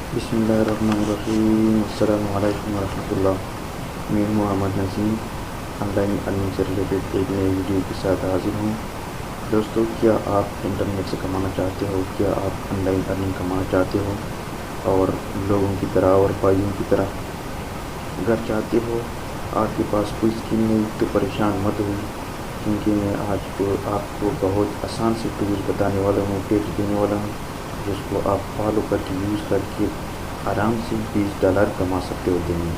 بسم اللہ الرحمن الرحیم، السلام علیکم ورحمۃ اللہ۔ میں ہوں نسیم، آن لائن ارننگ سے ریلیٹڈ ایک نئی ویڈیو کے ساتھ حاضر ہوں۔ دوستو، کیا آپ انٹرنیٹ سے کمانا چاہتے ہو؟ کیا آپ آن لائن ارننگ کمانا چاہتے ہو اور لوگوں کی طرح اور بھائیوں کی طرح؟ اگر چاہتے ہو، آپ کے پاس کوئی اسکیم نہیں تو پریشان مت ہو، کیونکہ میں آج آپ کو بہت آسان سے ٹولز بتانے والا ہوں، ٹپس دینے والا ہوں، جس کو آپ فالو کر کے یوز کر کے آرام سے $20 کما سکتے ہو دن میں۔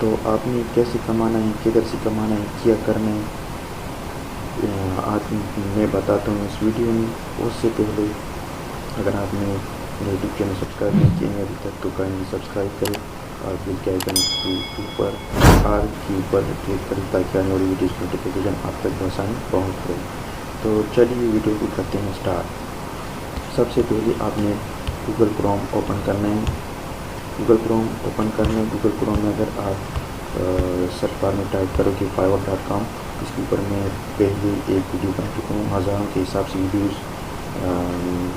تو آپ نے کیسے کمانا ہے، کدھر سے کمانا ہے، کیا کرنا ہے، آج میں بتاتا ہوں اس ویڈیو میں۔ اس سے پہلے اگر آپ نے میرے یوٹیوب چینل سبسکرائب نہیں کیے ہیں ابھی تک تو کائنڈلی سبسکرائب کریں اور بیل کے آئیکن کے اوپر آل کے اوپر کلک کریں تاکہ آنے والی ویڈیوز کی نوٹیفیکیشن آپ تک بآسانی پہنچ جائے۔ تو چلیے ویڈیو کو کرتے ہیں اسٹارٹ۔ سب سے پہلے آپ نے گوگل کروم اوپن کرنا ہے۔ گوگل کروم اوپن کرنا ہے۔ گوگل کروم میں اگر آپ سرچ بار میں ٹائپ کرو کہ fiverr.com، اس کے اوپر میں پہلے ایک ویڈیو بنا چکا ہوں، ہزاروں کے حساب سے ویڈیوز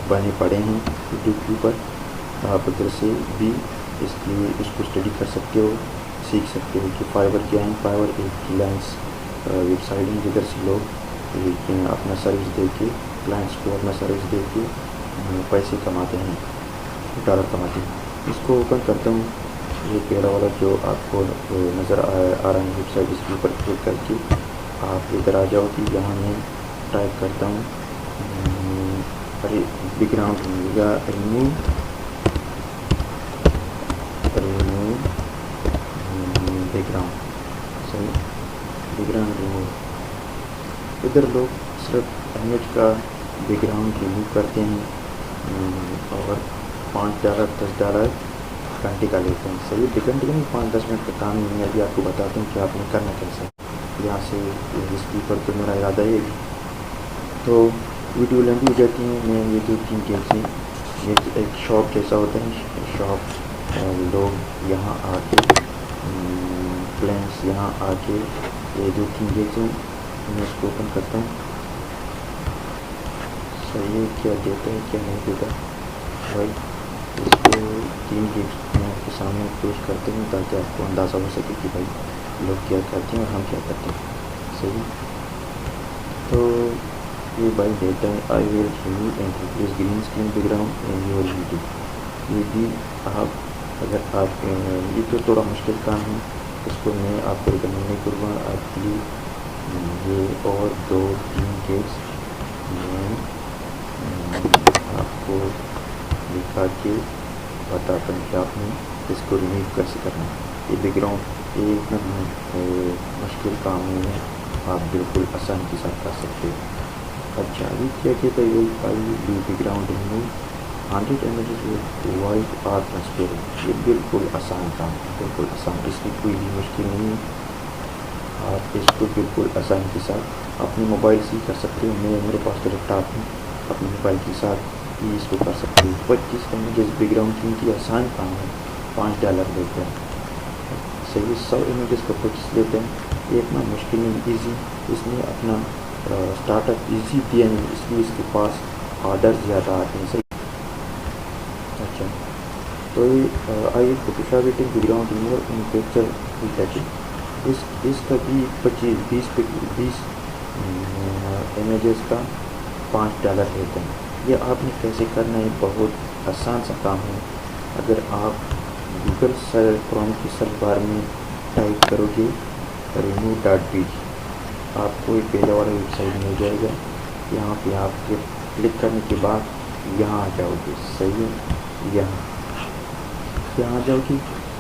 بنے پڑے ہیں یوٹیوب کے اوپر۔ آپ ادھر سے بھی اس کو اسٹڈی کر سکتے ہو، سیکھ سکتے ہو کہ فائبر کیا ہے۔ فائبر ایک فریلانس ویب سائٹ ہے جدھر سے لوگ اپنا سروس دے کے، کلائنٹس کو اپنا سروس دے کے پیسے کماتے ہیں، ڈالر کماتے ہیں۔ اس کو اوپن کرتا ہوں۔ یہ پہلا والا جو آپ کو نظر آ رہا ہے ویب سائٹ، اس کے اوپر کلک کر کے آپ ادھر آ جاؤ کہ یہاں میں ٹائپ کرتا ہوں بیک گراؤنڈ یا ریموو بیک گراؤنڈ، صحیح، بیک گراؤنڈ ریموو۔ ادھر لوگ صرف امیج کا بیک گراؤنڈ ریموو کرتے ہیں اور $5 $10 گھنٹے کا لیتے ہیں، صحیح، گھنٹے کا نہیں، 5-10 منٹ کا کام نہیں ہے۔ ابھی آپ کو بتاتا ہوں کہ آپ نے کرنا کیسا ہے۔ یہاں سے اس کے اوپر تو میرا ارادہ ہے تو ویڈیو لمبی ہو جاتی ہیں، میں یہ 2-3 ٹیپس ہیں۔ یہ ایک شاپ جیسا ہوتا ہے، شاپ لوگ یہاں آ کے کلائنٹس یہاں آ کے یہ 2-3 ٹیپس ہیں، میں اس کو اوپن کرتا ہوں۔ صحیح ہے، کیا دیتا ہے کیا نہیں دیتا بھائی، اس کو 3 ٹپس میں آپ کے سامنے پیش کرتے ہیں تاکہ آپ کو اندازہ ہو سکے کہ بھائی لوگ کیا کرتے ہیں اور ہم کیا کرتے ہیں، صحیح۔ تو یہ بھائی دیتا ہے I will remove and replace green screen background in your video. یہ بھی آپ اگر آپ یہ تو تھوڑا مشکل کام ہے، اس کو میں آپ کو ریکمینڈ نہیں کروں گا۔ آپ یہ اور 2-3 ٹپس میں آپ کو دکھا کے بتاتا ہوں کہ آپ نے اس کو ریموو کیسے کرنا ہے۔ یہ بیک گراؤنڈ ایک مشکل کام نہیں ہے، آپ بالکل آسانی کے ساتھ کر سکتے ہو۔ اچھا، ابھی کیا کہتا ہے background remove 100 images white or transparent. یہ بالکل آسان کام ہے، بالکل آسان، اس کی کوئی بھی مشکل نہیں ہے۔ آپ اس کو بالکل آسانی کے ساتھ اپنے موبائل سے ہی کر سکتے ہو۔ میرے پاس تو لیپ ٹاپ ہے، اپنے موبائل کے ساتھ ہی اس کو کر سکتے ہو۔ 25 images بیک گراؤنڈ کیونکہ آسان کام ہے، $5 لیتے ہیں، صحیح۔ 100 images کا 25 لیتے ہیں، یہ اتنا مشکل نہیں، ایزی۔ اس نے اپنا اسٹارٹ اپ ایزی دیا ہے، اس لیے اس کے پاس آرڈر زیادہ آتے ہیں، صحیح۔ اچھا، تو یہ آئی فوٹوشاپ بیک گراؤنڈ ریموور ان پکچر ریٹچنگ، اس کا بھی 20 امیجز کا $5 لیتے ہیں۔ یہ آپ نے کیسے کرنا ہے، بہت آسان سا کام ہے۔ اگر آپ گوگل کروم کی سرچ بار میں ٹائپ کرو گے remove.bg، آپ کو ایک پہلا والا ویب سائٹ مل جائے گا۔ یہاں پہ آپ کے کلک کرنے کے بعد یہاں آ جاؤ گے، صحیح ہے، یہاں آ جاؤ گے۔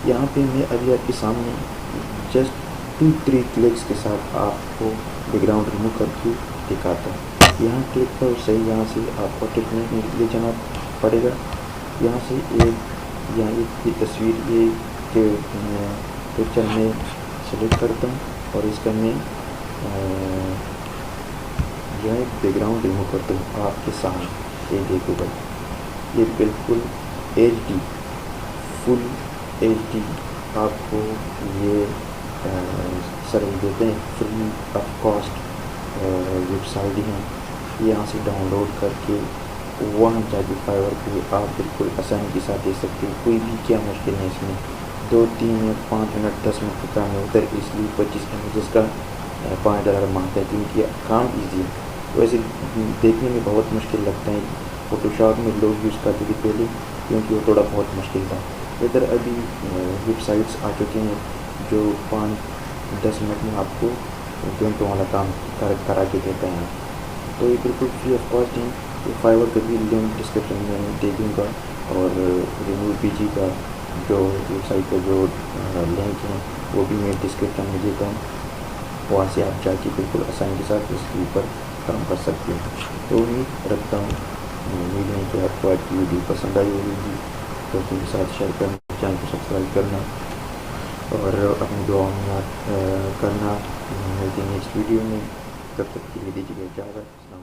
یہاں پہ میں ابھی آپ کے سامنے جسٹ 2-3 کلکس کے ساتھ آپ کو بیک گراؤنڈ ریموو کر کے دکھاتا ہوں۔ یہاں کلک کرو، صحیح، یہاں سے آپ کو ٹریٹمنٹ میں لے جانا پڑے گا۔ یہاں سے یہاں کی تصویر یہ پکچر میں سلیکٹ کرتا ہوں اور اس کا میں یہ بیک گراؤنڈ ریموو کرتا ہوں آپ کے سامنے۔ یہ دیکھو بھائی، یہ بالکل HD، فل HD آپ کو یہ سروس دیتے ہیں، free of cost website ہیں۔ یہاں سے ڈاؤن لوڈ کر کے وہاں جا کے فائور پہ آپ بالکل آسانی کے ساتھ دے سکتے ہیں، کوئی بھی کیا مشکل نہیں اس میں، 2 3 منٹ 5 منٹ 10 منٹ کا کام ہے ادھر، اس لیے 25 images کا $5 مانگتا ہے کیونکہ کام ایزی ہے۔ ویسے دیکھنے میں بہت مشکل لگتا ہے، فوٹو شاپ میں لوگ یوز کرتے تھے پہلے کیونکہ وہ تھوڑا بہت مشکل تھا۔ ادھر ابھی ویب سائٹس آ چکے ہیں جو 5 10 منٹ میں آپ کو گھنٹوں والا کام کرا کے دیتا ہے۔ تو یہ بالکل فری آف کاسٹ ہیں۔ تو فائور کا بھی لنک ڈسکرپشن میں دے دوں گا، اور ریموو پی جی کا جو ویب سائٹ کا جو لنک ہے وہ بھی میں ڈسکرپشن میں دیتا ہوں، وہاں سے آپ جا کے بالکل آسانی کے ساتھ اس کے اوپر کام کر سکتے ہیں۔ تو امید رکھتا ہوں، امید ہے کہ آپ کو آج کی ویڈیو پسند آئی ہوگی، دوستوں کے ساتھ شیئر کرنا، چینل کو سبسکرائب کرنا اور اپنی دعاؤں میں یاد کرنا۔ ملتے ہیں نیکسٹ ویڈیو میں، تب تک کے لیے دیجیے اجازت۔